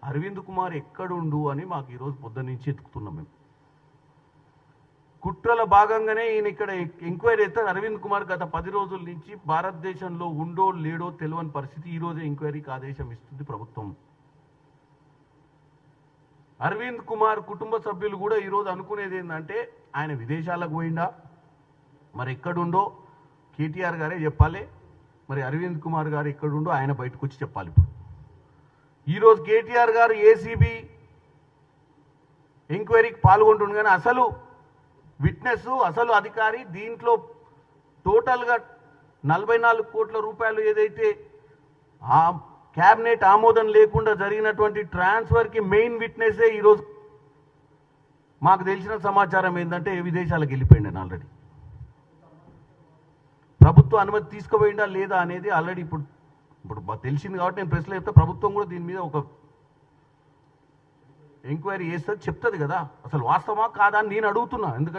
అరవింద్ కుమార్ ఎక్కడుండు అని మాకు ఈరోజు పొద్దున్న నుంచి ఎత్తుకుతున్నాం మేము. కుట్రల భాగంగానే ఈయన ఇక్కడ ఎంక్వైరీ అయితే అరవింద్ కుమార్ గత 10 రోజుల నుంచి భారతదేశంలో ఉండో లేడో తెలియని పరిస్థితి. ఈరోజు ఎంక్వైరీకి ఆదేశం ఇస్తుంది ప్రభుత్వం. అరవింద్ కుమార్ కుటుంబ సభ్యులు కూడా ఈరోజు అనుకునేది ఏంటంటే ఆయన విదేశాలకు పోయిందా, మరి ఎక్కడుండో కేటీఆర్ గారే చెప్పాలి, మరి అరవింద్ కుమార్ గారు ఎక్కడుండో ఆయన బయటకు వచ్చి చెప్పాలి. ఇప్పుడు ఈరోజు కేటీఆర్ గారు ఏసీబీ ఎంక్వైరీకి పాల్గొంటుండే కానీ అసలు విట్నెస్, అసలు అధికారి దీంట్లో టోటల్గా 44 కోట్ల రూపాయలు ఏదైతే ఆ క్యాబినెట్ ఆమోదం లేకుండా జరిగినటువంటి ట్రాన్స్ఫర్కి మెయిన్ విట్నెసే ఈరోజు మాకు తెలిసిన సమాచారం ఏంటంటే విదేశాలకు వెళ్ళిపోయింది ఆల్రెడీ. ప్రభుత్వ అనుమతి తీసుకుపోయిందా లేదా అనేది ఆల్రెడీ ఇప్పుడు తెలిసింది కాబట్టి నేను ప్రెస్లో చెప్తే ప్రభుత్వం కూడా దీని మీద ఒక ఎంక్వైరీ చేస్తుంది, చెప్తుంది కదా. అసలు వాస్తవమా కాదా అని నేను అడుగుతున్నా. ఎందుకంటే